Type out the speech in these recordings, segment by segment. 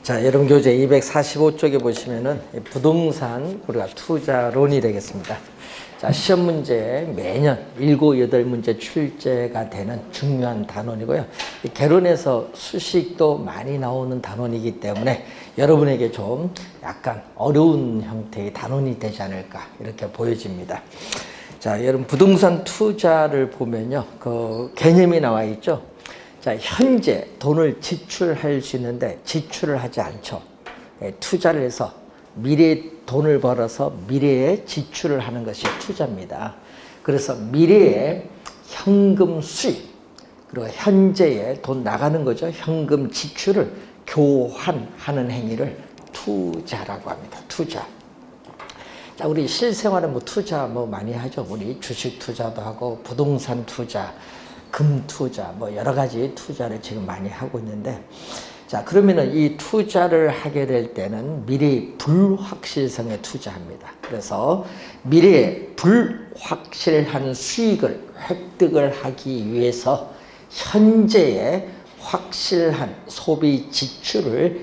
자, 여러분 교재 245쪽에 보시면은 부동산 우리가 투자론이 되겠습니다. 자, 시험 문제 매년 7, 8문제 출제가 되는 중요한 단원이고요. 개론에서 수식도 많이 나오는 단원이기 때문에 여러분에게 좀 약간 어려운 형태의 단원이 되지 않을까 이렇게 보여집니다. 자, 여러분 부동산 투자를 보면요. 그 개념이 나와 있죠. 자, 현재 돈을 지출할 수 있는데 지출을 하지 않죠. 투자를 해서 미래에 돈을 벌어서 미래에 지출을 하는 것이 투자입니다. 그래서 미래에 현금 수입, 그리고 현재에 돈 나가는 거죠. 현금 지출을 교환하는 행위를 투자라고 합니다. 투자. 자, 우리 실생활에 뭐 투자 뭐 많이 하죠. 우리 주식 투자도 하고 부동산 투자, 금 투자, 뭐 여러 가지 투자를 지금 많이 하고 있는데, 자, 그러면은 이 투자를 하게 될 때는 미래의 불확실성에 투자합니다. 그래서 미래의 불확실한 수익을 획득을 하기 위해서 현재의 확실한 소비 지출을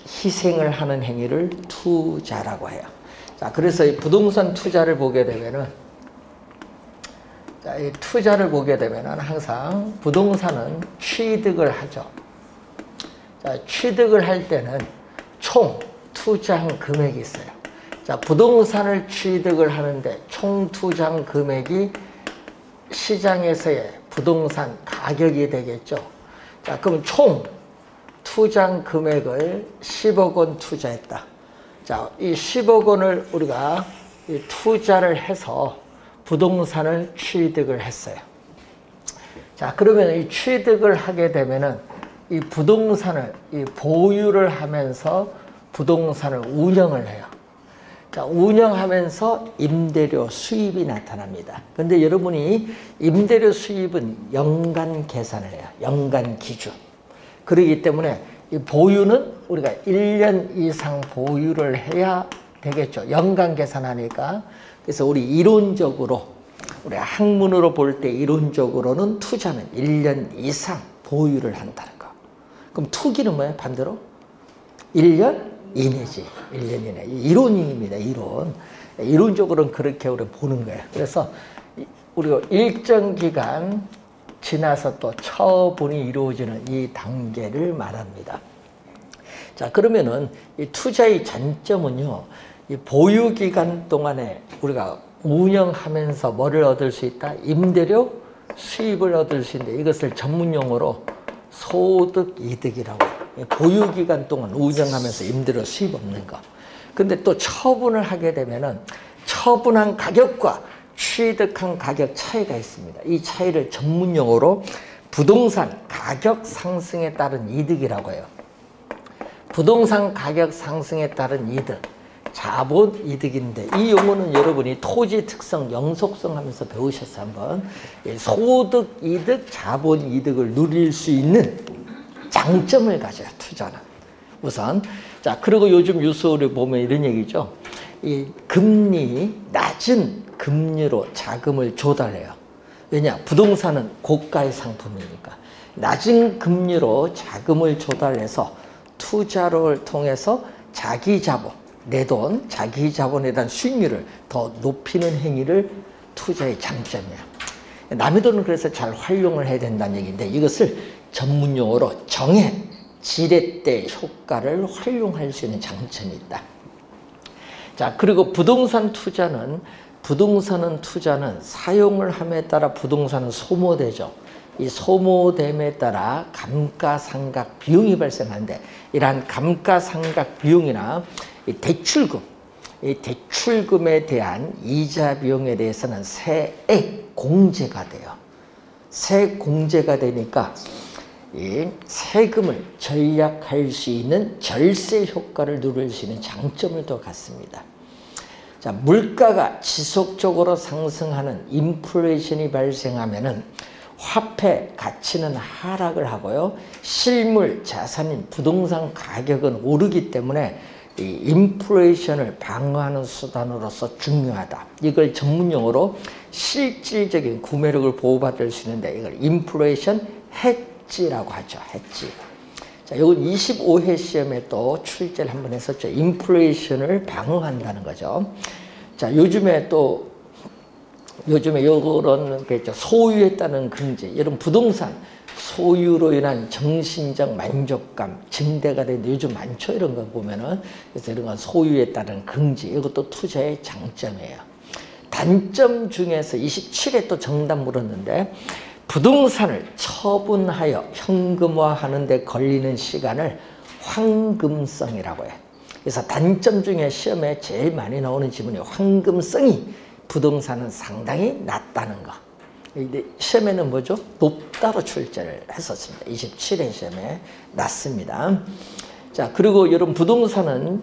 희생을 하는 행위를 투자라고 해요. 자, 그래서 이 부동산 투자를 보게 되면은, 자, 이 투자를 보게 되면은 항상 부동산은 취득을 하죠. 자, 취득을 할 때는 총 투자한 금액이 있어요. 자, 부동산을 취득을 하는데 총 투자한 금액이 시장에서의 부동산 가격이 되겠죠. 자, 그럼 총 투자한 금액을 10억 원 투자했다. 자, 이 10억 원을 우리가 이 투자를 해서 부동산을 취득을 했어요. 자, 그러면 이 취득을 하게 되면은 이 부동산을 보유를 하면서 부동산을 운영을 해요. 자, 운영하면서 임대료 수입이 나타납니다. 근데 여러분이 임대료 수입은 연간 계산을 해요. 연간 기준. 그렇기 때문에 이 보유는 우리가 1년 이상 보유를 해야 되겠죠. 연간 계산하니까. 그래서 우리 이론적으로, 우리 학문으로 볼 때 이론적으로는 투자는 1년 이상 보유를 한다는 거. 그럼 투기는 뭐예요? 반대로? 1년 이내지. 1년 이내. 이론입니다. 이론. 이론적으로는 그렇게 우리 보는 거예요. 그래서 우리가 일정 기간 지나서 또 처분이 이루어지는 이 단계를 말합니다. 자, 그러면은 이 투자의 장점은요, 이 보유 기간 동안에 우리가 운영하면서 뭐를 얻을 수 있다? 임대료 수입을 얻을 수 있는데 이것을 전문 용어로 소득 이득이라고 해요. 보유 기간 동안 운영하면서 임대료 수입 없는 거. 근데 또 처분을 하게 되면은 처분한 가격과 취득한 가격 차이가 있습니다. 이 차이를 전문 용어로 부동산 가격 상승에 따른 이득이라고 해요. 부동산 가격 상승에 따른 이득, 자본 이득인데 이 용어는 여러분이 토지 특성, 영속성 하면서 배우셨어요. 한번. 소득 이득, 자본 이득을 누릴 수 있는 장점을 가져요. 투자는. 우선. 자, 그리고 요즘 뉴스를 보면 이런 얘기죠. 이 금리, 낮은 금리로 자금을 조달해요. 왜냐? 부동산은 고가의 상품이니까. 낮은 금리로 자금을 조달해서 투자를 통해서 자기 자본, 내 돈, 자기 자본에 대한 수익률을 더 높이는 행위를 투자의 장점이에요. 남의 돈은 그래서 잘 활용을 해야 된다는 얘기인데 이것을 전문 용어로 정해, 지렛대 효과를 활용할 수 있는 장점이 있다. 자, 그리고 부동산 투자는 사용을 함에 따라 부동산은 소모되죠. 이 소모됨에 따라 감가상각 비용이 발생하는데 이러한 감가상각 비용이나 이 대출금에 대한 이자 비용에 대해서는 세액 공제가 돼요. 세액 공제가 되니까 이 세금을 절약할 수 있는 절세 효과를 누릴 수 있는 장점을 또 갖습니다. 자, 물가가 지속적으로 상승하는 인플레이션이 발생하면은 화폐 가치는 하락을 하고요. 실물 자산인 부동산 가격은 오르기 때문에 이 인플레이션을 방어하는 수단으로서 중요하다. 이걸 전문 용어로 실질적인 구매력을 보호받을 수 있는데 이걸 인플레이션 해지라고 하죠. 해지. 자, 이건 25회 시험에 또 출제를 한번 했었죠. 인플레이션을 방어한다는 거죠. 자, 요즘에 요런 게 있죠. 소유에 따른 긍지. 여러분 부동산 소유로 인한 정신적 만족감 증대가 되는데 요즘 많죠. 이런 거 보면은. 그래서 이런 건 소유에 따른 긍지. 이것도 투자의 장점이에요. 단점 중에서 27회 또 정답 물었는데 부동산을 처분하여 현금화하는 데 걸리는 시간을 황금성이라고 해요. 그래서 단점 중에 시험에 제일 많이 나오는 지문이 황금성이 부동산은 상당히 낮다는 거. 근데 시험에는 뭐죠? 높다로 출제를 했었습니다. 27회 시험에 낮습니다. 자, 그리고 여러분 부동산은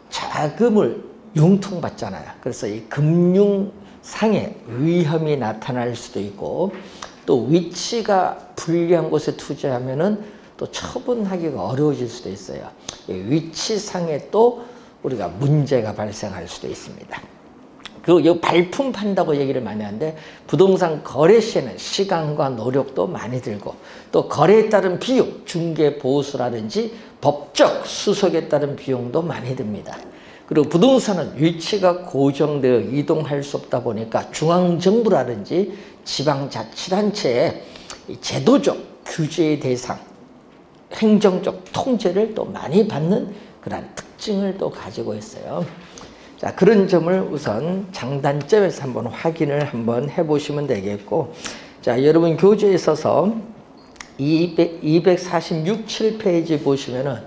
자금을 융통받잖아요. 그래서 이 금융상의 위험이 나타날 수도 있고 또 위치가 불리한 곳에 투자하면은 또 처분하기가 어려워질 수도 있어요. 위치상에 또 우리가 문제가 발생할 수도 있습니다. 그리고 이 발품 판다고 얘기를 많이 하는데 부동산 거래 시에는 시간과 노력도 많이 들고 또 거래에 따른 비용, 중개 보수라든지 법적 수속에 따른 비용도 많이 듭니다. 그리고 부동산은 위치가 고정되어 이동할 수 없다 보니까 중앙정부라든지 지방자치단체의 제도적 규제의 대상, 행정적 통제를 또 많이 받는 그런 특징을 또 가지고 있어요. 자, 그런 점을 우선 장단점에서 한번 확인을 한번 해보시면 되겠고, 자, 여러분 교재에 있어서 246, 7페이지 보시면은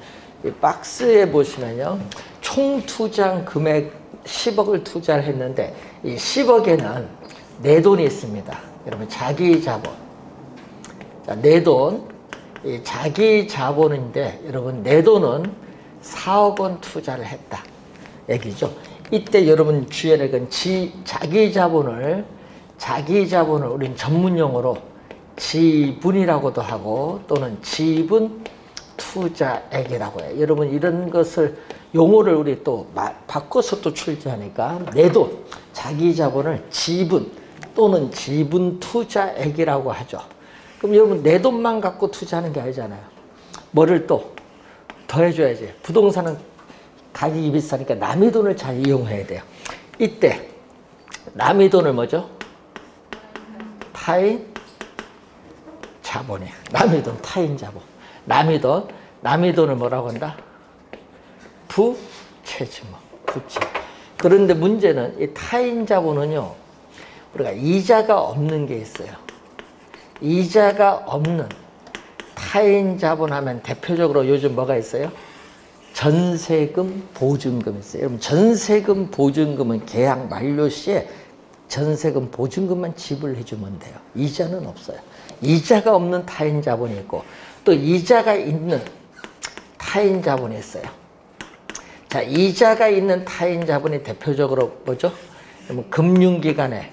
이 박스에 보시면요, 총 투자 금액 10억을 투자를 했는데 이 10억에는 내 돈이 있습니다. 여러분 자기 자본. 자, 내 돈, 이 자기 자본인데 여러분 내 돈은 4억 원 투자를 했다. 얘기죠. 이때 여러분 주의할 건 자기 자본을 우린 전문용어로 지분이라고도 하고 또는 지분 투자액이라고 해요. 여러분 이런 것을 용어를 우리 또 바꿔서 또 출제하니까 내 돈, 자기 자본을 지분 또는 지분 투자액이라고 하죠. 그럼 여러분 내 돈만 갖고 투자하는 게 아니잖아요. 뭐를 또 더해줘야지. 부동산은 가격이 비싸니까 남의 돈을 잘 이용해야 돼요. 이때 남의 돈을 뭐죠? 타인 자본이야. 남의 돈, 타인 자본. 남의 돈을 뭐라고 한다? 부채지 뭐. 부채. 그런데 문제는 이 타인 자본은요, 우리가 이자가 없는 게 있어요. 이자가 없는 타인 자본 하면 대표적으로 요즘 뭐가 있어요? 전세금, 보증금 있어요. 여러분 전세금, 보증금은 계약 만료 시에 전세금, 보증금만 지불해 주면 돼요. 이자는 없어요. 이자가 없는 타인 자본이 있고 또 이자가 있는 타인 자본이 있어요. 자, 이자가 있는 타인 자본이 대표적으로 뭐죠? 금융기관의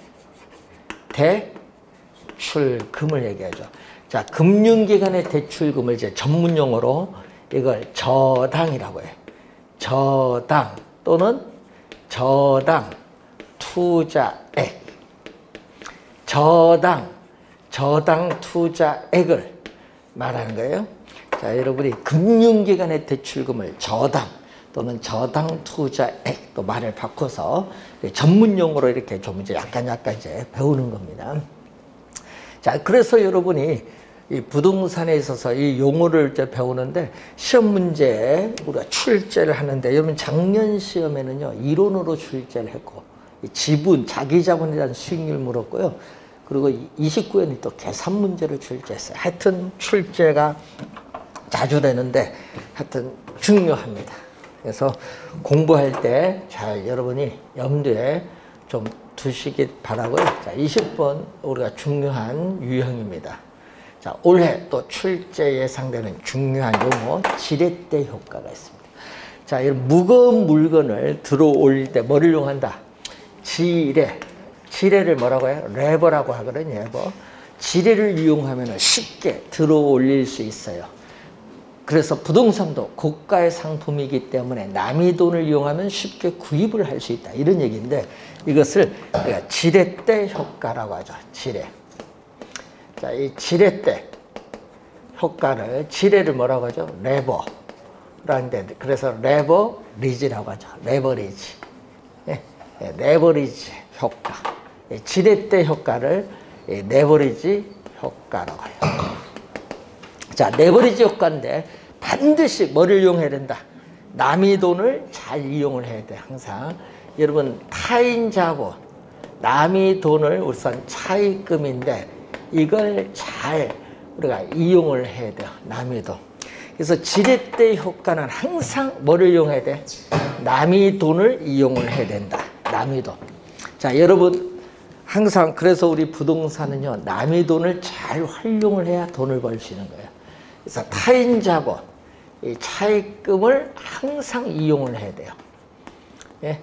대출금을 얘기하죠. 자, 금융기관의 대출금을 이제 전문용어로 이걸 저당이라고 해요. 저당 또는 저당 투자액. 저당 투자액을 말하는 거예요. 자, 여러분이 금융기관의 대출금을 저당 또는 저당 투자액 또 말을 바꿔서 전문용어로 이렇게 좀 이제 약간 이제 배우는 겁니다. 자, 그래서 여러분이 이 부동산에 있어서 이 용어를 이제 배우는데 시험 문제에 우리가 출제를 하는데 여러분 작년 시험에는요 이론으로 출제를 했고 지분, 자기 자본에 대한 수익률 물었고요. 그리고 29회는 또 계산 문제를 출제했어요. 하여튼 출제가 자주 되는데 하여튼 중요합니다. 그래서 공부할 때 잘 여러분이 염두에 좀 두시기 바라고요. 자, 20번 우리가 중요한 유형입니다. 자, 올해 또 출제 예상되는 중요한 용어 지렛대 효과가 있습니다. 자, 이런 무거운 물건을 들어 올릴 때 뭐를 이용한다? 지뢰를 뭐라고 해요? 레버라고 하거든요. 레버. 지뢰를 이용하면 쉽게 들어 올릴 수 있어요. 그래서 부동산도 고가의 상품이기 때문에 남의 돈을 이용하면 쉽게 구입을 할 수 있다. 이런 얘기인데 이것을 우리가 지렛대 효과라고 하죠. 지뢰. 자, 이 지렛대 효과를 지뢰를 뭐라고 하죠? 레버라는데 그래서 레버리지라고 하죠. 레버리지. 예, 레버리지 효과. 지렛대 효과를 레버리지 효과라고 해요. 자, 레버리지 효과인데 반드시 뭐를 이용해야 된다? 남의 돈을 잘 이용을 해야 돼. 항상 여러분 타인 자본, 남의 돈을 우선 차입금인데 이걸 잘 우리가 이용을 해야 돼요. 남의 돈. 그래서 지렛대 효과는 항상 뭐를 이용해야 돼? 남의 돈을 이용을 해야 된다. 남의 돈. 자, 여러분 항상 그래서 우리 부동산은요, 남의 돈을 잘 활용을 해야 돈을 벌 수 있는 거예요. 그래서 타인 자본, 이 차입금을 항상 이용을 해야 돼요. 예?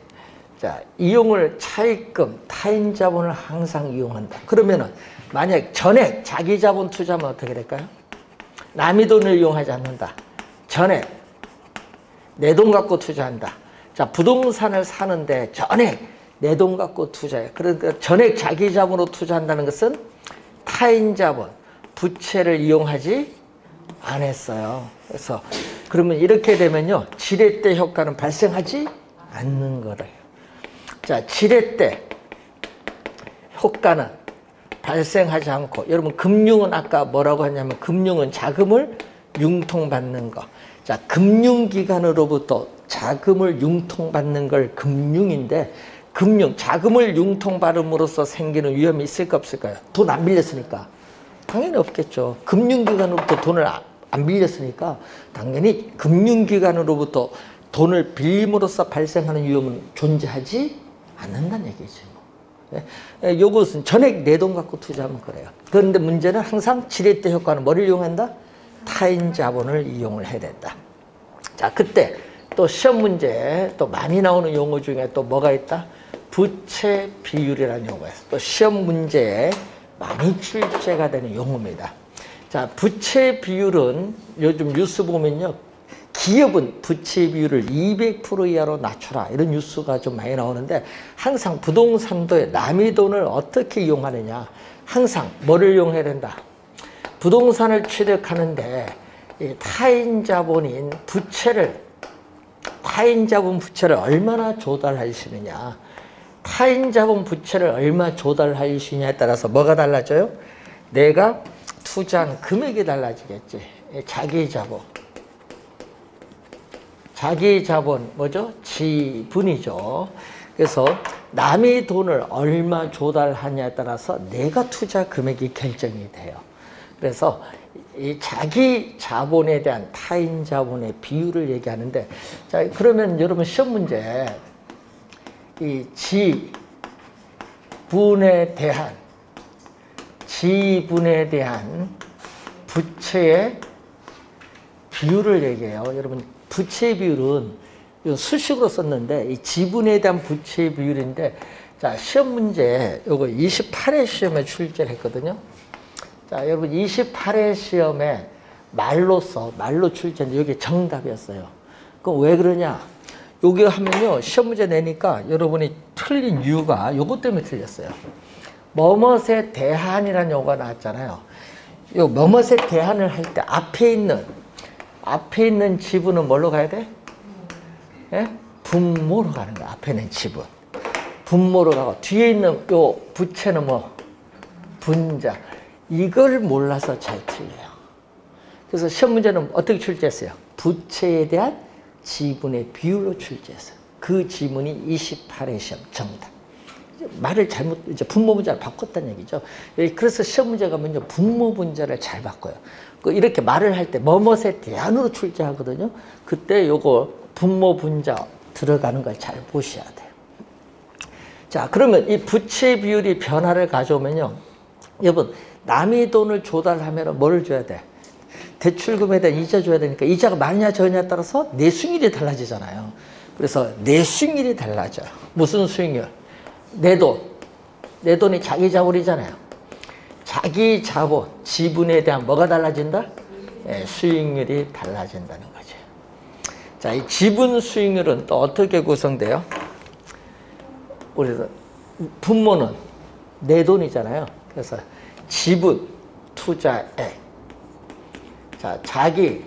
자, 이용을 차입금, 타인 자본을 항상 이용한다. 그러면은 만약 전액 자기 자본 투자하면 어떻게 될까요? 남의 돈을 이용하지 않는다. 전액 내 돈 갖고 투자한다. 자, 부동산을 사는데 전액 내 돈 갖고 투자해. 그러니까 전액 자기 자본으로 투자한다는 것은 타인 자본, 부채를 이용하지 않았어요. 그래서 그러면 이렇게 되면요, 지렛대 효과는 발생하지 않는 거래요. 자, 지렛대 효과는 발생하지 않고, 여러분 금융은 아까 뭐라고 하냐면 금융은 자금을 융통받는 거. 자, 금융기관으로부터 자금을 융통받는 걸 금융인데, 금융, 자금을 융통받음으로써 생기는 위험이 있을까 없을까요? 돈 안 빌렸으니까. 당연히 없겠죠. 금융기관으로부터 돈을 안 빌렸으니까 당연히 금융기관으로부터 돈을 빌림으로써 발생하는 위험은 존재하지 않는다는 얘기죠. 이것은 전액 내 돈 갖고 투자하면 그래요. 그런데 문제는 항상 지렛대 효과는 뭐를 이용한다? 타인 자본을 이용을 해야 된다. 자, 그때 또 시험 문제에 또 많이 나오는 용어 중에 또 뭐가 있다? 부채 비율이라는 용어가 있어요. 또 시험 문제에 많이 출제가 되는 용어입니다. 자, 부채 비율은 요즘 뉴스 보면요, 기업은 부채 비율을 200% 이하로 낮춰라, 이런 뉴스가 좀 많이 나오는데, 항상 부동산도에 남의 돈을 어떻게 이용하느냐, 항상 뭐를 이용해야 된다? 부동산을 취득하는데 타인 자본인 부채를, 타인 자본 부채를 얼마나 조달할 수 있느냐, 타인 자본 부채를 얼마 조달할 수 있냐에 따라서 뭐가 달라져요? 내가 투자한 금액이 달라지겠지. 자기 자본. 자기 자본 뭐죠? 지분이죠. 그래서 남의 돈을 얼마 조달하냐에 따라서 내가 투자 금액이 결정이 돼요. 그래서 이 자기 자본에 대한 타인 자본의 비율을 얘기하는데, 자, 그러면 여러분 시험 문제 이 지분에 대한 부채의 비율을 얘기해요. 여러분 부채 비율은 수식으로 썼는데 이 지분에 대한 부채 비율인데, 자, 시험 문제 요거 28회 시험에 출제를 했거든요. 자, 여러분 28회 시험에 말로 출제했는데 여기 정답이었어요. 그럼 왜 그러냐? 여기 하면요, 시험 문제 내니까 여러분이 틀린 이유가 요것 때문에 틀렸어요. 뭐뭇에 대한이라는 용어가 나왔잖아요. 요 뭐뭇에 대한을 할 때 앞에 있는 지분은 뭘로 가야 돼? 예? 분모로 가는 거야. 앞에 있는 지분. 분모로 가고, 뒤에 있는 요 부채는 뭐? 분자. 이걸 몰라서 잘 틀려요. 그래서 시험 문제는 어떻게 출제했어요? 부채에 대한 지분의 비율로 출제했어요. 그 지문이 28회 시험 정답. 말을 잘못, 이제 분모 분자를 바꿨다는 얘기죠. 그래서 시험 문제 가면요, 분모 분자를 잘 바꿔요. 이렇게 말을 할 때 뭐뭇에 대한으로 출제하거든요. 그때 요거 분모 분자 들어가는 걸 잘 보셔야 돼요. 자, 그러면 이 부채 비율이 변화를 가져오면요, 여러분 남의 돈을 조달하면 뭐를 줘야 돼? 대출금에 대한 이자 줘야 되니까 이자가 많으냐 적으냐에 따라서 내수익률이 달라지잖아요. 그래서 내수익률이 달라져요. 무슨 수익률? 내 돈이 자기 자본이잖아요. 자기 자본, 지분에 대한 뭐가 달라진다? 예, 수익률이 달라진다는 거죠. 자, 이 지분 수익률은 또 어떻게 구성돼요? 그래서 분모는 내 돈이잖아요. 그래서 지분, 투자액, 자, 자기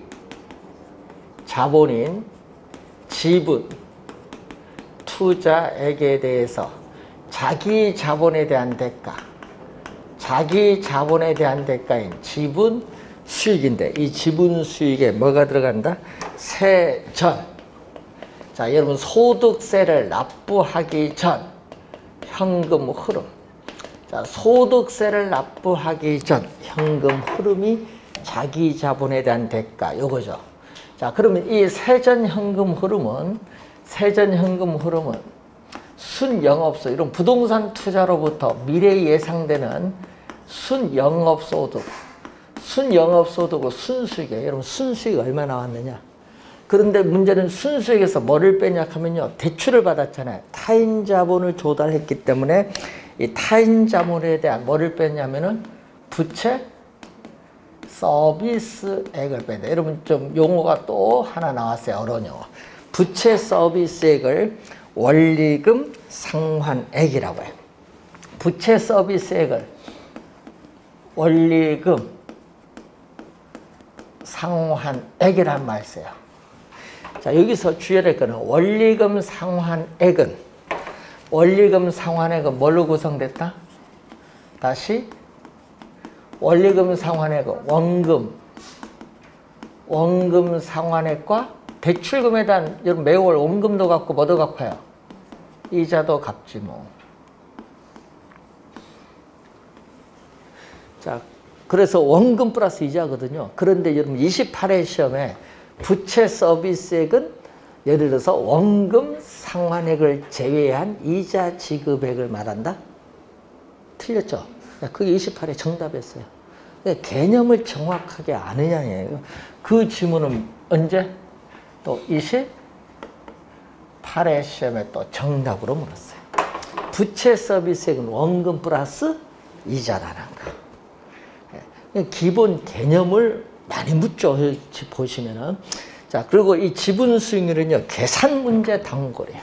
자본인 지분 투자액에 대해서 자기 자본에 대한 대가, 자기 자본에 대한 대가인 지분 수익인데 이 지분 수익에 뭐가 들어간다? 세전. 자, 여러분 소득세를 납부하기 전 현금 흐름. 자, 소득세를 납부하기 전 현금 흐름이 자기 자본에 대한 대가 요거죠. 자, 그러면 이 세전 현금 흐름은 순영업소 이런 부동산 투자로부터 미래에 예상되는 순영업소득, 순영업소득과 순수익이에요. 여러분 순수익 얼마 나왔느냐? 그런데 문제는 순수익에서 뭐를 빼냐 하면요. 대출을 받았잖아요. 타인 자본을 조달했기 때문에 이 타인 자본에 대한 뭐를 뺐냐면은 부채 서비스액을 뺀다. 여러분 좀 용어가 또 하나 나왔어요. 어려운 용어. 부채 서비스액을 원리금 상환액이라고 해요. 부채 서비스액을 원리금 상환액이란 말 써요. 자, 여기서 주의해야 될 거는 원리금 상환액은 뭘로 구성됐다? 다시 원리금 상환액은 원금 상환액과 대출금에 대한 여러분 매월 원금도 갚고 뭐도 갚아요? 이자도 갚지 뭐. 자, 그래서 원금 플러스 이자거든요. 그런데 여러분 28회 시험에 부채 서비스액은 예를 들어서 원금 상환액을 제외한 이자 지급액을 말한다? 틀렸죠? 그게 28회 정답이었어요. 개념을 정확하게 아느냐예요. 그 질문은 언제? 또 28회 시험에 또 정답으로 물었어요. 부채 서비스액은 원금 플러스 이자라는 거. 기본 개념을 많이 묻죠. 보시면은. 자, 그리고 이 지분 수익률은요, 계산 문제 단골이에요.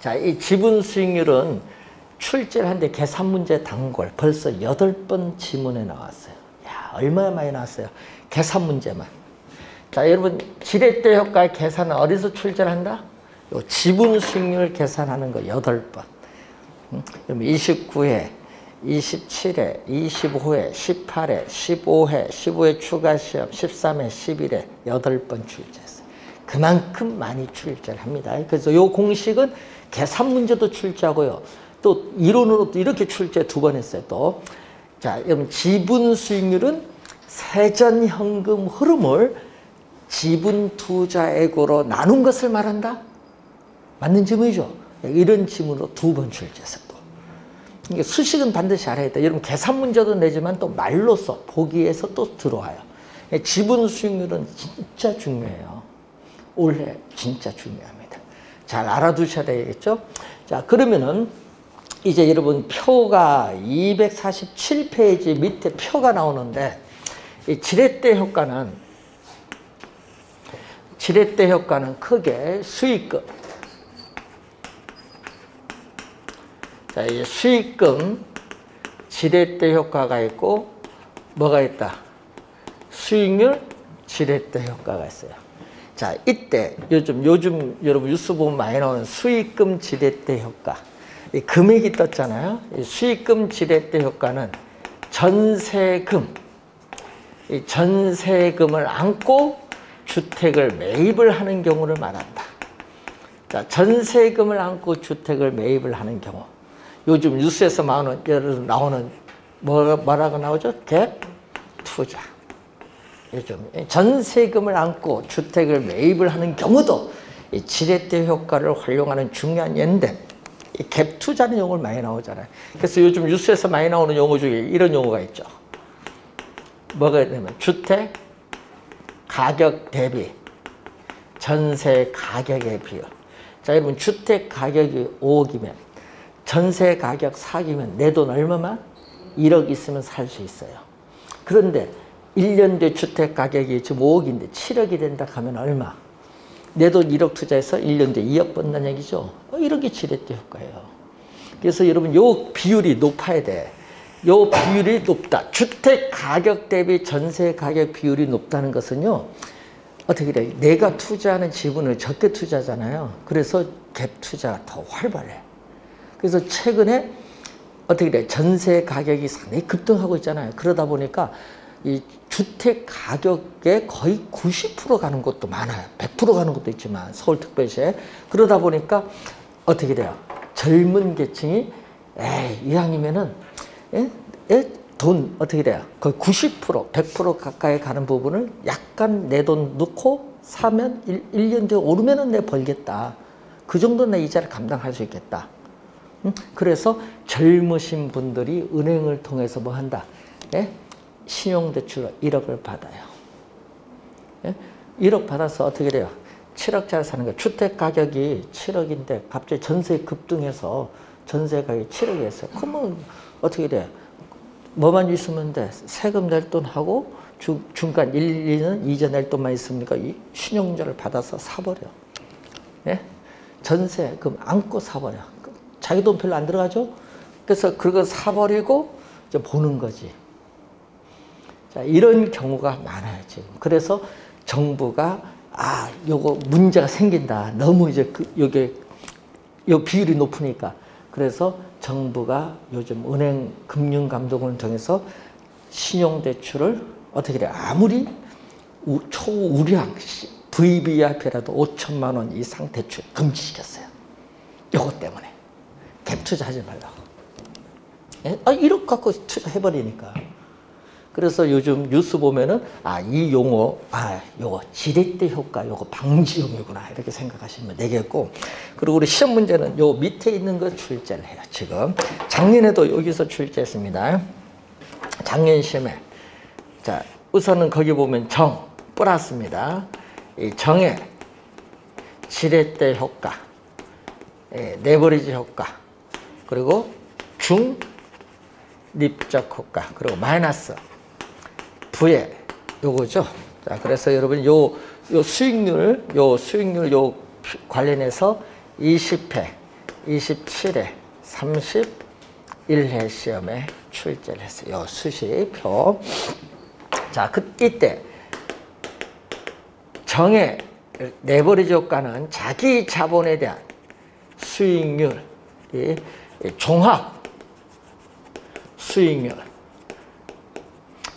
자, 이 지분 수익률은 출제를 하는데 계산 문제 단골 벌써 8번 지문에 나왔어요. 야, 얼마나 많이 나왔어요. 계산 문제만. 자, 여러분 지렛대 효과의 계산은 어디서 출제를 한다? 요 지분 수익률 계산하는 거 8번. 그럼 29회, 27회, 25회, 18회, 15회, 15회 추가 시험, 13회, 11회 8번 출제했어요. 그만큼 많이 출제를 합니다. 그래서 요 공식은 계산 문제도 출제하고요. 또 이론으로도 이렇게 출제 2번 했어요. 또. 자, 여러분 지분 수익률은 세전 현금 흐름을 지분 투자액으로 나눈 것을 말한다? 맞는 질문이죠. 이런 질문으로 2번 출제했어요. 이게 수식은 반드시 알아야 돼. 여러분 계산 문제도 내지만 또 말로써 보기에서 또 들어와요. 지분 수익률은 진짜 중요해요. 올해 진짜 중요합니다. 잘 알아두셔야 되겠죠? 자, 그러면은 이제 여러분 표가 247페이지 밑에 표가 나오는데 이 지렛대 효과는 크게 수익금. 자, 이 수익금 지렛대 효과가 있고 뭐가 있다? 수익률 지렛대 효과가 있어요. 자, 이때 요즘 여러분 뉴스 보면 많이 나오는 수익금 지렛대 효과. 이 금액이 떴잖아요. 이 수익금 지렛대 효과는 이 전세금을 안고 주택을 매입을 하는 경우를 말한다. 자, 전세금을 안고 주택을 매입을 하는 경우. 요즘 뉴스에서 나오는 뭐라고 나오죠? 갭 투자. 요즘 전세금을 안고 주택을 매입을 하는 경우도 이 지렛대 효과를 활용하는 중요한 예인데 이 갭 투자는 용어를 많이 나오잖아요. 그래서 요즘 뉴스에서 많이 나오는 용어 중에 이런 용어가 있죠. 뭐가 되냐면 주택 가격 대비 전세 가격의 비율. 자, 여러분 주택 가격이 5억이면 전세 가격 4억이면 내 돈 얼마만? 1억 있으면 살 수 있어요. 그런데 1년 뒤 주택 가격이 지금 5억인데 7억이 된다 하면 얼마? 내 돈 1억 투자해서 1년 뒤에 2억 번다는 얘기죠. 1억이 지렛대 효과예요. 그래서 여러분 요 비율이 높아야 돼. 요 비율이 높다. 주택 가격 대비 전세 가격 비율이 높다는 것은요. 어떻게 돼요? 내가 투자하는 지분을 적게 투자하잖아요. 그래서 갭 투자가 더 활발해. 그래서 최근에 어떻게 돼요? 전세 가격이 상당히 급등하고 있잖아요. 그러다 보니까 이 주택 가격에 거의 90% 가는 곳도 많아요. 100% 가는 곳도 있지만 서울특별시에. 그러다 보니까 어떻게 돼요? 젊은 계층이 이왕이면은 돈 어떻게 돼요? 거의 90%, 100% 가까이 가는 부분을 약간 내 돈 넣고 사면 1년 뒤에 오르면은 내 벌겠다. 그 정도는 내 이자를 감당할 수 있겠다. 그래서 젊으신 분들이 은행을 통해서 뭐 한다? 신용대출 1억을 받아요. 1억 받아서 어떻게 돼요? 7억짜리 사는 거예요. 주택 가격이 7억인데 갑자기 전세 급등해서 전세 가격이 7억이었어요. 그러면 어떻게 돼요? 뭐만 있으면 돼? 세금 낼 돈 하고 중간 1, 2년 이자 낼 돈만 있으니까 이 신용자를 받아서 사버려. 전세금 안고 사버려. 자기 돈 별로 안 들어가죠? 그래서 그거 사버리고 이제 보는 거지. 자, 이런 경우가 많아요, 지금. 그래서 정부가 요거 문제가 생긴다. 너무 이제 요게 요 비율이 높으니까. 그래서 정부가 요즘 은행 금융감독원을 통해서 신용대출을 어떻게 돼요? 아무리 초우량 VVIP라도 5천만 원 이상 대출 금지시켰어요. 요거 때문에. 갭 투자하지 말라고. 1억 갖고 투자해버리니까. 그래서 요즘 뉴스 보면은 이 용어 요거 지렛대 효과 요거 방지용이구나 이렇게 생각하시면 되겠고, 그리고 우리 시험 문제는 요 밑에 있는 거 출제를 해요. 지금 작년에도 여기서 출제했습니다. 작년 시험에 자 우선은 거기 보면 정 플러스입니다. 이 정의 지렛대 효과, 레버리지 효과, 그리고 중립적 효과, 그리고 마이너스 부의 요거죠. 자, 그래서 여러분 요 수익률 관련해서 20회, 27회, 31회 시험에 출제를 했어요. 요 수식표. 자, 이때 정의 레버리지 효과는 자기 자본에 대한 수익률, 종합 수익률,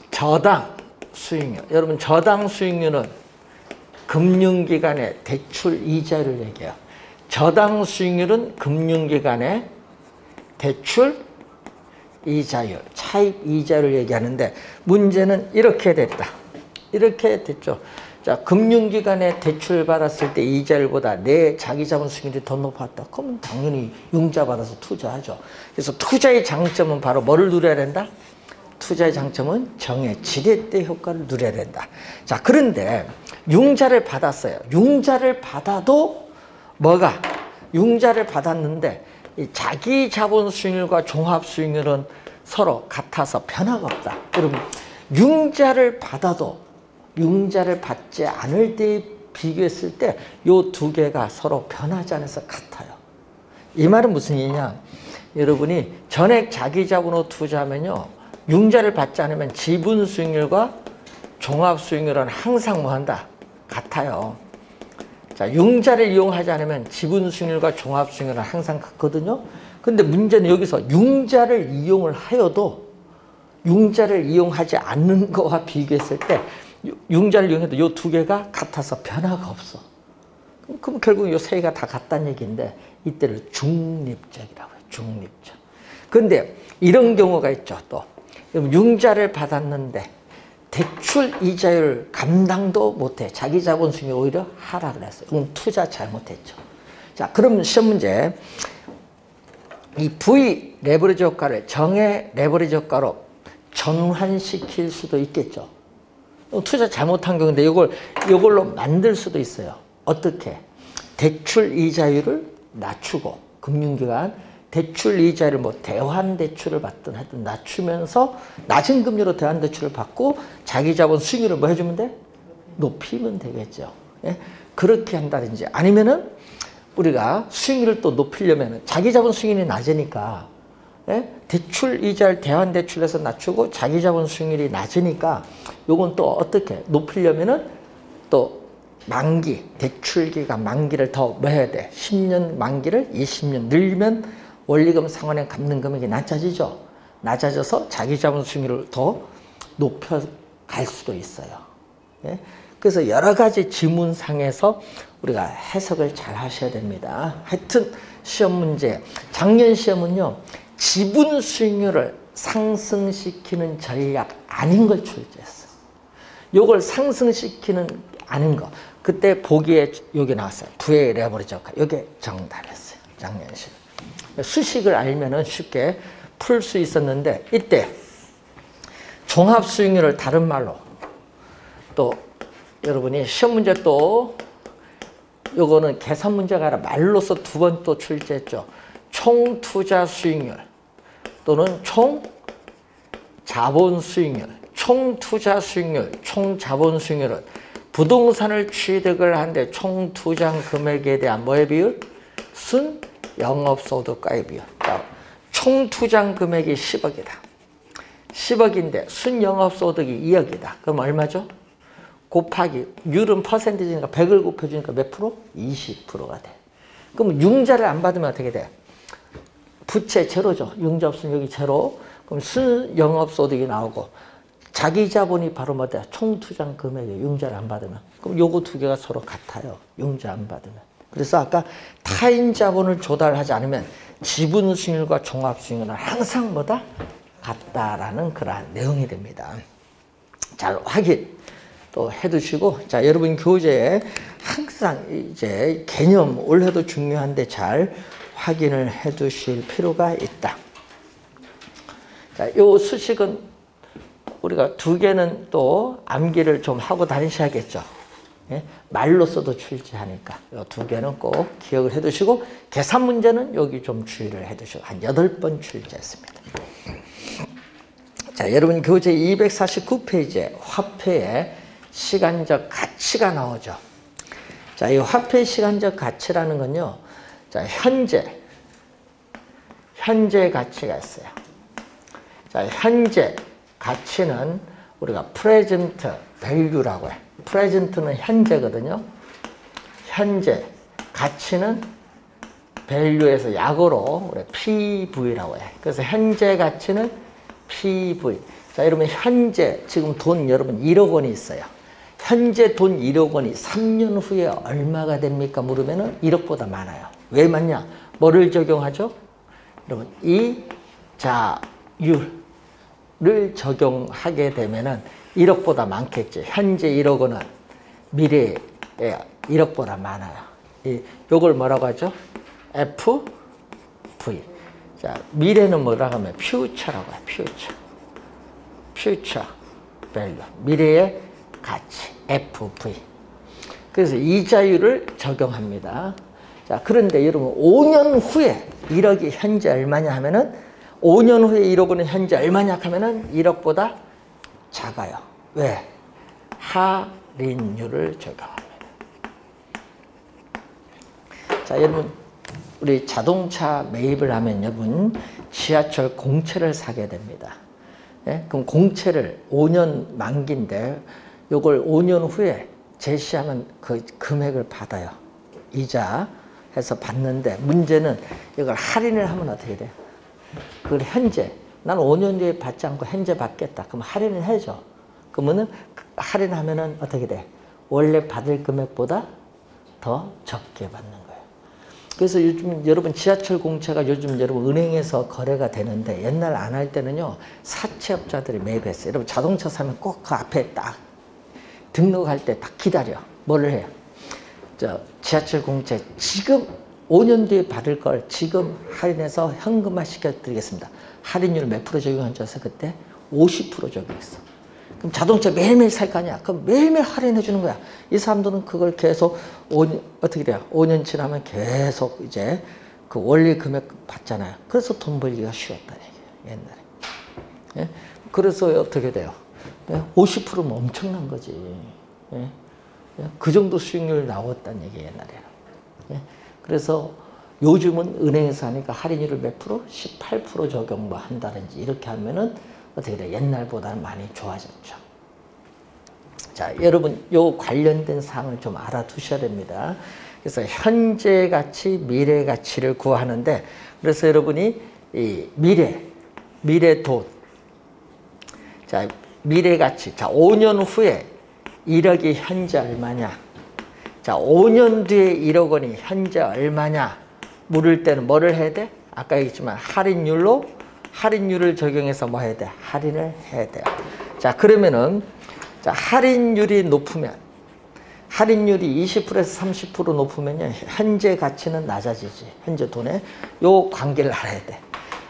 저당 수익률. 여러분 저당 수익률은 금융기관의 대출 이자를 얘기해요. 저당 수익률은 금융기관의 대출 이자율, 차입 이자를 얘기하는데 문제는 이렇게 됐다. 이렇게 됐죠. 자, 금융기관에 대출 받았을 때 이자율보다 내 자기 자본 수익률이 더 높았다. 그러면 당연히 융자 받아서 투자하죠. 그래서 투자의 장점은 바로 뭐를 누려야 된다? 투자의 장점은 정의 지렛대 효과를 누려야 된다. 자, 그런데 융자를 받았어요. 융자를 받아도 융자를 받았는데 이 자기 자본 수익률과 종합 수익률은 서로 같아서 변화가 없다. 그럼 융자를 받아도 융자를 받지 않을 때 비교했을 때 요 두 개가 서로 변하지 않아서 같아요. 이 말은 무슨 얘기냐? 여러분이 전액 자기 자본으로 투자하면요, 융자를 받지 않으면 지분 수익률과 종합 수익률은 항상 뭐한다? 같아요. 자, 융자를 이용하지 않으면 지분 수익률과 종합 수익률은 항상 같거든요. 근데 문제는 여기서 융자를 이용을 하여도 융자를 이용하지 않는 거와 비교했을 때 융자를 이용해도 이 두 개가 같아서 변화가 없어. 그럼 결국 이 세 개가 다 같다는 얘기인데 이때를 중립적이라고 해요. 중립적. 그런데 이런 경우가 있죠. 또 융자를 받았는데 대출 이자율 감당도 못해. 자기 자본 수익률이 오히려 하락을 했어요. 그럼 투자 잘못했죠. 자, 그럼 시험 문제. 이 V 레버리지 효과를 정의 레버리지 효과로 전환시킬 수도 있겠죠. 투자 잘못한 경우인데 이걸로 만들 수도 있어요. 어떻게? 대출 이자율을 낮추고 금융기관 대출 이자를 뭐 대환 대출을 받든 하여튼 낮추면서 낮은 금리로 대환 대출을 받고 자기 자본 수익률을 뭐 해주면 돼? 높이면 되겠죠. 예? 그렇게 한다든지 아니면은 우리가 수익률을 또 높이려면 자기 자본 수익률이 낮으니까 대출 이자를 대환대출에서 낮추고 자기자본 수익률이 낮으니까 요건 또 어떻게 높이려면은 또 만기, 대출기간 만기를 더 뭐 해야 돼? 10년 만기를 20년 늘리면 원리금 상환에 갚는 금액이 낮아지죠. 낮아져서 자기자본 수익률을 더 높여갈 수도 있어요. 그래서 여러 가지 지문상에서 우리가 해석을 잘 하셔야 됩니다. 하여튼 시험 문제, 작년 시험은요, 지분 수익률을 상승시키는 전략 아닌 걸 출제했어. 요걸 상승시키는 아닌 거. 그때 보기에 요게 나왔어요. 부의 레버리지가. 요게 정답이었어요. 작년 시험. 수식을 알면은 쉽게 풀 수 있었는데, 이때 종합 수익률을 다른 말로 또 여러분이 시험 문제 또 요거는 계산 문제가 아니라 말로서 두 번 또 출제했죠. 총 투자 수익률 또는 총 자본 수익률, 총 투자 수익률, 총 자본 수익률은 부동산을 취득을 하는데 총 투자 금액에 대한 뭐의 비율? 순 영업소득과의 비율. 총 투자 금액이 10억이다. 10억인데 순 영업소득이 2억이다. 그럼 얼마죠? 곱하기 율은 퍼센티지니까 100을 곱해주니까 몇 프로? 20%가 돼. 그럼 융자를 안 받으면 어떻게 돼? 부채 제로죠. 융자 없으면 여기 제로. 그럼 순 영업소득이 나오고 자기 자본이 바로 뭐다? 총투자 금액이에요. 융자를 안 받으면. 그럼 요거 두 개가 서로 같아요. 융자 안 받으면. 그래서 아까 타인 자본을 조달하지 않으면 지분 수익률과 종합 수익률은 항상 뭐다? 같다라는 그러한 내용이 됩니다. 잘 확인 또 해두시고, 자, 여러분 교재에 항상 이제 개념 올해도 중요한데 잘 확인을 해두실 필요가 있다. 자, 요 수식은 우리가 두 개는 또 암기를 좀 하고 다니셔야겠죠. 예? 말로써도 출제하니까 이 두 개는 꼭 기억을 해두시고, 계산 문제는 여기 좀 주의를 해두시고, 한 8번 출제했습니다. 자, 여러분 교재 249페이지에 화폐의 시간적 가치가 나오죠. 자, 이 화폐 시간적 가치라는 건요, 자, 현재 가치가 있어요. 자, 현재 가치는 우리가 present value라고 해. present는 현재거든요. 현재 가치는 value에서 약어로 우리 PV라고 해. 그래서 현재 가치는 PV. 자, 여러분 현재 지금 돈 여러분 1억 원이 있어요. 현재 돈 1억 원이 3년 후에 얼마가 됩니까? 물으면은 1억보다 많아요. 왜 많냐? 뭐를 적용하죠? 여러분 이자율을 적용하게 되면은 1억보다 많겠지. 현재 1억 원은 미래에 1억보다 많아요. 요걸 뭐라고 하죠? FV. 자, 미래는 뭐라고 하면 future라고 해요. future value. 미래의 가치. FV. 그래서 이자율을 적용합니다. 자, 그런데 여러분 5년 후에 1억이 현재 얼마냐 하면은 5년 후에 1억 원은 현재 얼마냐 하면은 1억보다 작아요. 왜? 할인율을 적용합니다. 자, 여러분 우리 자동차 매입을 하면 여러분 지하철 공채를 사게 됩니다. 예? 그럼 공채를 5년 만기인데 요걸 5년 후에 제시하면 그 금액을 받아요. 이자 해서 받는데, 문제는 이걸 할인을 하면 어떻게 돼요? 그걸 현재 난 5년 뒤에 받지 않고 현재 받겠다. 그럼 할인을 해줘. 그러면은 할인하면은 어떻게 돼? 원래 받을 금액보다 더 적게 받는 거예요. 그래서 요즘 여러분 지하철 공채가 요즘 여러분 은행에서 거래가 되는데, 옛날 안 할 때는요 사채업자들이 매입했어요. 여러분 자동차 사면 꼭 그 앞에 딱 등록할 때 딱 기다려. 뭐를 해요? 지하철 공채 지금 5년 뒤에 받을 걸 지금 할인해서 현금화 시켜드리겠습니다. 할인율 몇 프로 적용한지 그때 50% 적용했어. 그럼 자동차 매일매일 살 거 아니야. 그럼 매일매일 할인해 주는 거야. 이 사람들은 그걸 계속 어떻게 돼요? 5년 지나면 계속 이제 그 원리 금액 받잖아요. 그래서 돈 벌기가 쉬웠다 얘기예요. 옛날에. 예? 그래서 어떻게 돼요? 50%면 엄청난 거지. 예? 그 정도 수익률 나왔다는 얘기예요, 옛날에는. 예? 그래서 요즘은 은행에서 하니까 할인율을 몇 프로? 18% 적용 뭐 한다든지 이렇게 하면은 어떻게 돼? 옛날보다는 많이 좋아졌죠. 자, 여러분 요 관련된 사항을 좀 알아두셔야 됩니다. 그래서 현재 가치, 미래 가치를 구하는데, 그래서 여러분이 이 미래 돈, 자, 미래 가치, 자, 5년 후에 1억이 현재 얼마냐? 자, 5년 뒤에 1억 원이 현재 얼마냐? 물을 때는 뭐를 해야 돼? 아까 얘기했지만 할인율을 적용해서 뭐 해야 돼? 할인을 해야 돼요. 자, 그러면은 자, 할인율이 높으면, 할인율이 20%에서 30% 높으면요, 현재 가치는 낮아지지. 현재 돈에 요 관계를 알아야 돼.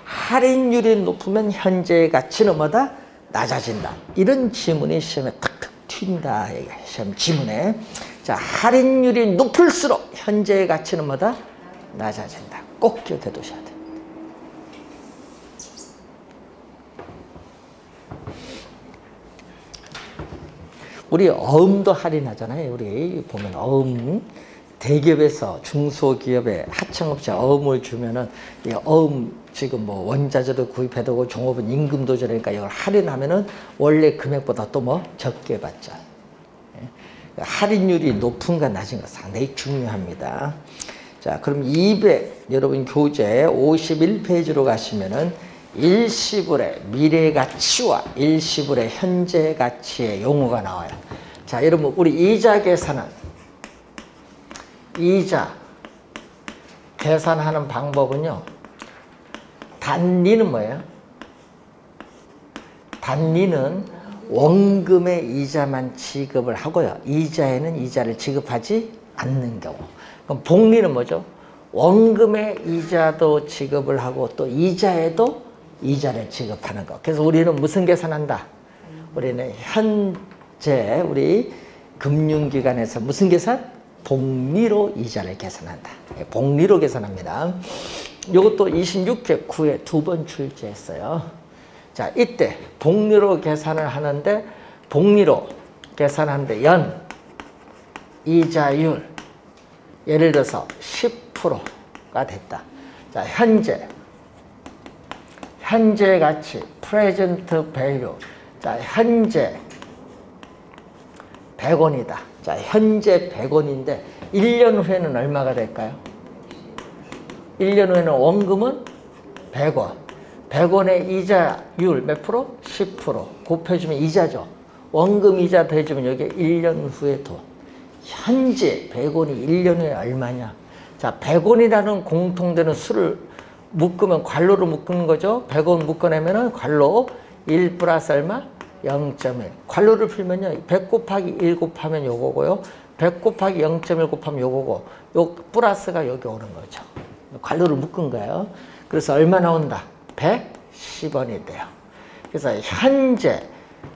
할인율이 높으면 현재 가치는 뭐다? 낮아진다. 이런 지문이 시험에 탁탁 튄다. 시험 지문에. 자, 할인율이 높을수록 현재 가치는 뭐다? 낮아진다. 꼭 기억해 두셔야 돼. 우리 어음도 할인하잖아요. 우리 보면 어음, 대기업에서 중소기업에 하청업체 어음을 주면은 이 어음 지금 뭐 원자재도 구입해야 되고 종업원 임금도 저러니까 이걸 할인하면은 원래 금액보다 또 뭐 적게 받죠. 할인율이 높은가 낮은가 상당히 중요합니다. 자, 그럼 200, 여러분 교재 51페이지로 가시면은 일시불의 미래 가치와 일시불의 현재 가치의 용어가 나와요. 자, 여러분 우리 이자 계산은, 이자 계산하는 방법은요, 단리는 뭐예요? 단리는 원금의 이자만 지급을 하고요, 이자에는 이자를 지급하지 않는 경우. 그럼 복리는 뭐죠? 원금의 이자도 지급을 하고 또 이자에도 이자를 지급하는 거. 그래서 우리는 무슨 계산한다? 우리는 현재 우리 금융기관에서 무슨 계산? 복리로 이자를 계산한다. 복리로 계산합니다. 이것도 26회 9회 두 번 출제했어요. 자, 이때 복리로 계산을 하는데, 복리로 계산하는데 연 이자율 예를 들어서 10%가 됐다. 자, 현재 가치, present value. 자, 현재 100원이다. 자, 현재 100원인데 1년 후에는 얼마가 될까요? 1년 후에는 원금은 100원. 100원의 이자율 몇 프로? 10%. 곱해주면 이자죠. 원금 이자 더해주면 여기 1년 후에 돈. 현재 100원이 1년 후에 얼마냐? 자, 100원이라는 공통되는 수를 묶으면 관로로 묶는 거죠. 100원 묶어내면은 관로 1 플러스 얼마? 0.1. 관로를 풀면요, 100 곱하기 1 곱하면 요거고요, 100 곱하기 0.1 곱하면 요거고, 요 플러스가 여기 오는 거죠. 관로를 묶은 거예요. 그래서 얼마 나온다? 110원이 돼요. 그래서 현재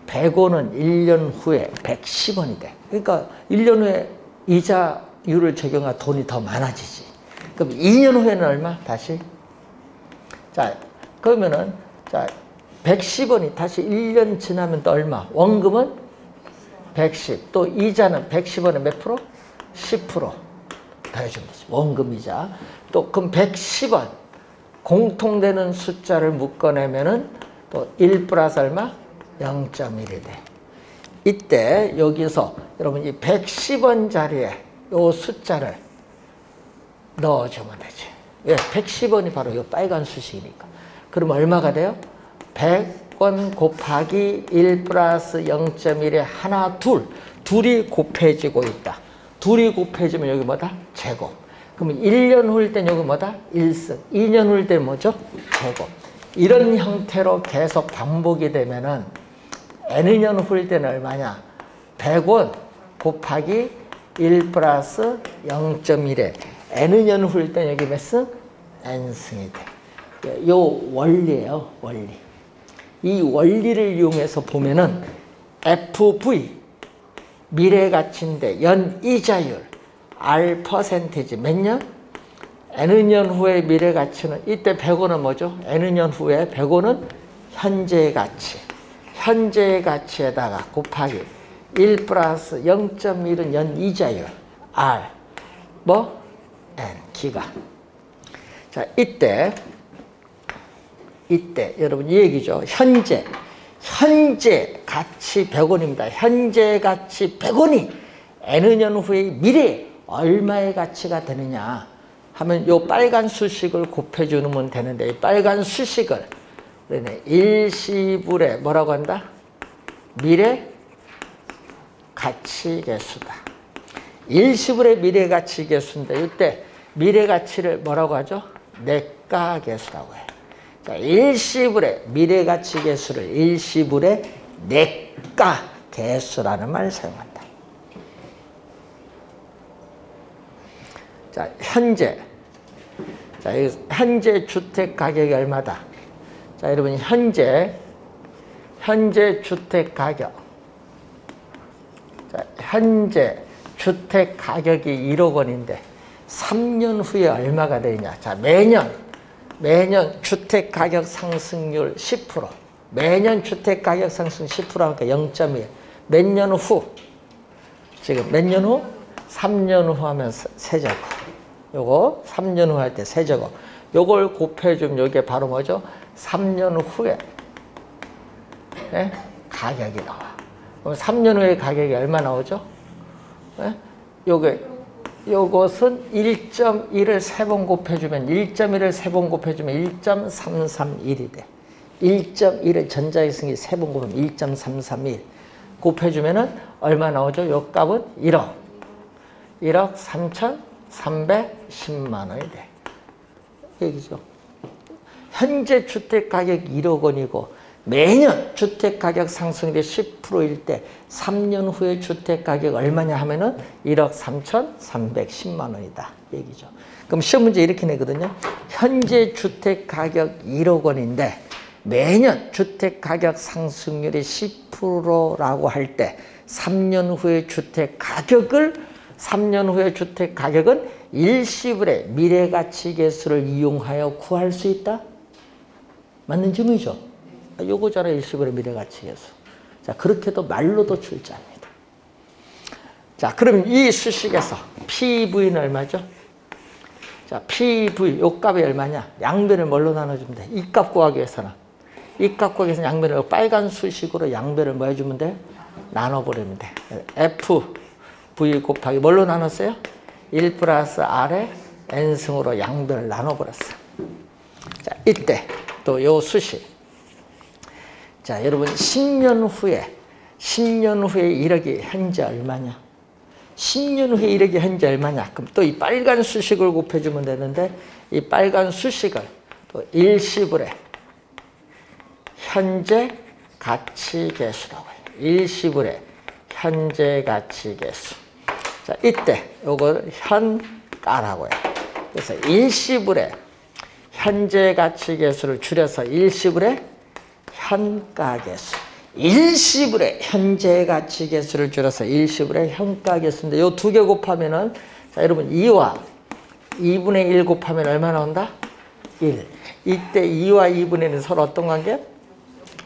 100원은 1년 후에 110원이 돼. 그러니까 1년 후에 이자율을 적용한 돈이 더 많아지지. 그럼 2년 후에는 얼마? 다시. 자, 그러면은, 자, 110원이 다시 1년 지나면 또 얼마? 원금은 110. 또 이자는 110원에 몇 프로? 10% 더해주면 되지. 원금 이자. 또 그럼 110원. 공통되는 숫자를 묶어내면은 또 1 플러스 얼마? 0.1이 돼. 이때 여기서 여러분 이 110원짜리에 요 숫자를 넣어주면 되지. 왜? 110원이 바로 이 빨간 수식이니까. 그럼 얼마가 돼요? 100원 곱하기 1 플러스 0.1에 하나, 둘이 곱해지고 있다. 둘이 곱해지면 여기 뭐다? 제곱. 그러면 1년 후일 땐 여기 뭐다? 1승. 2년 후일 땐 뭐죠? 제곱. 이런 형태로 계속 반복이 되면은 N년 후일 때는 얼마냐? 100원 곱하기 1 플러스 0.1에 N년 후일 때는 여기 몇 승? N승이 돼. 요 원리예요, 원리. 이 원리를 이용해서 보면은 FV 미래 가치인데 연 이자율 R 퍼센티지 몇 년? N년 후의 미래 가치는 이때 100원은 뭐죠? N년 후에 100원은 현재 가치. 현재 가치에다가 곱하기 1 플러스 0.1은 연 이자율 R 뭐? N 기간. 자, 이때 여러분 이 얘기죠. 현재 가치 100원입니다. 현재 가치 100원이 N 년 후의 미래에 얼마의 가치가 되느냐 하면 요 빨간 수식을 곱해주면 되는데 이 빨간 수식을 일시불의 뭐라고 한다? 미래 가치 계수다. 일시불의 미래 가치 계수인데 이때 미래 가치를 뭐라고 하죠? 내가 계수라고 해요. 자, 일시불의 미래 가치 계수를 일시불의 내가 계수라는 말을 사용한다. 자, 현재 주택 가격이 얼마다? 자, 여러분 현재 주택 가격. 자, 현재 주택 가격이 1억 원인데 3년 후에 얼마가 되느냐? 자, 매년 주택 가격 상승률 10%. 매년 주택 가격 상승 10% 하니까 0.1. 몇 년 후? 지금 몇 년 후? 3년 후 하면 세제곱. 요거 3년 후 할 때 세제곱. 요걸 곱해주면 이게 바로 뭐죠? 3년 후에 네? 가격이 나와. 그럼 3년 후에 가격이 얼마 나오죠? 네? 요것은 1.1을 3번 곱해주면 1.1을 3번 곱해주면 1.331이 돼. 1.1을 전자기승이 3번 곱하면 1.331 곱해주면은 얼마 나오죠? 요 값은 1억 3,310만 원이 돼. 얘기죠. 현재 주택가격이 1억 원이고 매년 주택가격 상승률이 10%일 때 3년 후에 주택가격 얼마냐 하면은 1억 3,310만 원이다. 얘기죠. 그럼 시험 문제 이렇게 내거든요. 현재 주택가격 1억 원인데 매년 주택가격 상승률이 10%라고 할 때 3년 후에 주택가격은 일시불의 미래가치계수를 이용하여 구할 수 있다? 맞는 질문이죠? 요거잖아, 일시불의 미래가치계수. 자, 그렇게도 말로도 출제합니다. 자, 그럼 이 수식에서 PV는 얼마죠? 자, PV, 요 값이 얼마냐? 양변을 뭘로 나눠주면 돼? 이 값 구하기 위해서는. 이 값 구하기 위해서는 양변을 빨간 수식으로 양변을 뭐 해주면 돼? 나눠버리면 돼. FV 곱하기 뭘로 나눴어요? 1 플러스 R에 N승으로 양변을 나눠버렸어. 자, 이때 또 요 수식. 자, 여러분 10년 후에 1억이 현재 얼마냐? 10년 후에 1억이 현재 얼마냐? 그럼 또 이 빨간 수식을 곱해주면 되는데 이 빨간 수식을 또 일시불의 현재 가치 계수라고 해요. 일시불의 현재 가치 계수. 자, 이때 요걸 현가라고 해요. 그래서 일시불의 현재 가치 계수를 줄여서 일시불의 현가계수. 일시불의 현재 가치 계수를 줄여서 일시불의 현가계수인데 요 두 개 곱하면은 자, 여러분 2와 2분의 1 곱하면 얼마 나온다? 1. 이때 2와 2분의 1은 서로 어떤 관계?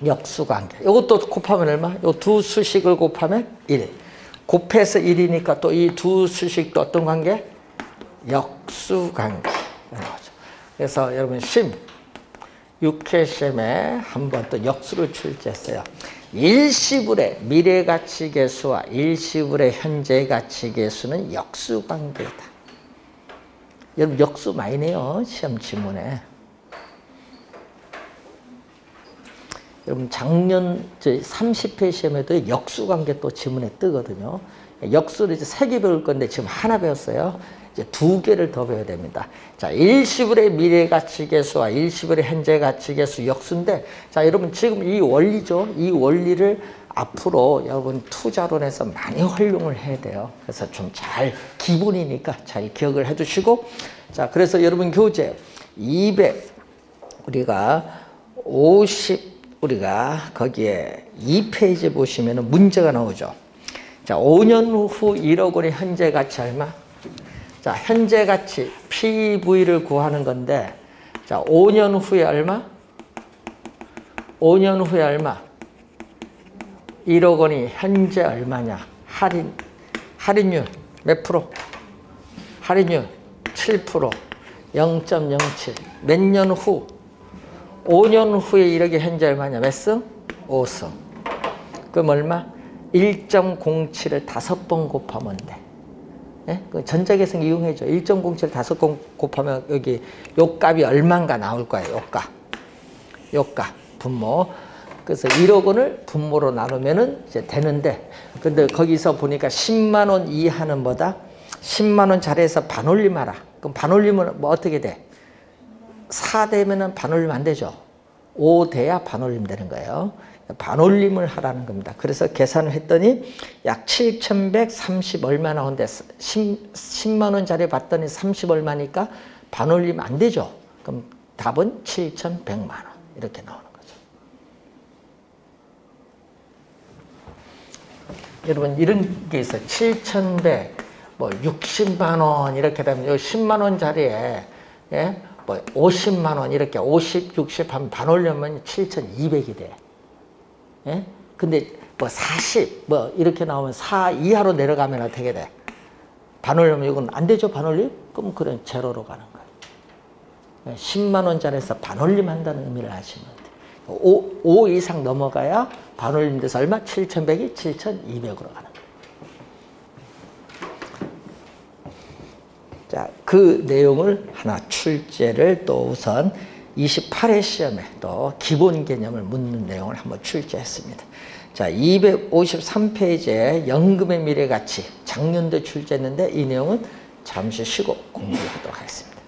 역수관계. 요것도 곱하면 얼마? 요 두 수식을 곱하면 1. 곱해서 1이니까 또 이 두 수식도 어떤 관계? 역수관계. 그래서 여러분 6회 시험에 한 번 또 역수를 출제했어요. 일시불의 미래가치계수와 일시불의 현재가치계수는 역수관계다. 여러분 역수 많이 내요. 시험 지문에. 여러분 작년 30회 시험에도 역수관계 또 지문에 뜨거든요. 역수를 이제 3개 배울 건데 지금 하나 배웠어요. 이제 2개를 더 배워야 됩니다. 자, 일시불의 미래가치계수와 일시불의 현재가치계수 역수인데, 자, 여러분 지금 이 원리죠. 이 원리를 앞으로 여러분 투자론에서 많이 활용을 해야 돼요. 그래서 좀 잘 기본이니까 잘 기억을 해두시고, 자, 그래서 여러분 교재 200 우리가 50 우리가 거기에 2페이지 보시면은 문제가 나오죠. 자, 5년 후 1억 원의 현재 가치 얼마? 자, 현재 가치 PV를 구하는 건데, 자, 5년 후에 얼마? 5년 후에 얼마? 1억 원이 현재 얼마냐? 할인율 몇 프로? 할인율 7%. 0.07. 몇 년 후? 5년 후에 이렇게 현재 얼마냐? 몇 승? 5승. 그럼 얼마? 1.07을 5번 곱하면 돼. 예? 그 전자계산 이용해줘. 1.07을 5번 곱하면 여기 요 값이 얼마인가 나올 거예요. 요 값. 요 값. 분모. 그래서 1억 원을 분모로 나누면은 이제 되는데, 근데 거기서 보니까 10만 원 이하는 뭐다? 10만 원짜리에서 반올림하라. 그럼 반올림은 뭐 어떻게 돼? 4 되면은 반올림 안 되죠. 5 돼야 반올림 되는 거예요. 반올림을 하라는 겁니다. 그래서 계산을 했더니 약 7,130 얼마 나온대. 10만 원짜리 봤더니 30 얼마니까 반올림 안 되죠. 그럼 답은 7,100만 원 이렇게 나오는 거죠. 여러분 이런 게 있어요. 7,100, 뭐 60만 원 이렇게 되면 요 10만 원짜리에 예? 뭐 50만 원 이렇게 50, 60 하면 반올림은 7,200이 돼. 예? 근데 뭐 40, 뭐 이렇게 나오면 4 이하로 내려가면 어떻게 돼? 반올림 이건 안 되죠, 반올림? 그럼 그런 제로로 가는 거예요. 10만 원짜리에서 반올림 한다는 의미를 아시면 돼요. 5 이상 넘어가야 반올림 돼서 얼마? 7,100이 7,200으로 가는 거예요. 자, 그 내용을 하나 출제를 또 우선 28회 시험에 또 기본 개념을 묻는 내용을 한번 출제했습니다. 자, 253페이지에 연금의 미래가치 작년도 출제했는데 이 내용은 잠시 쉬고 공부하도록 하겠습니다.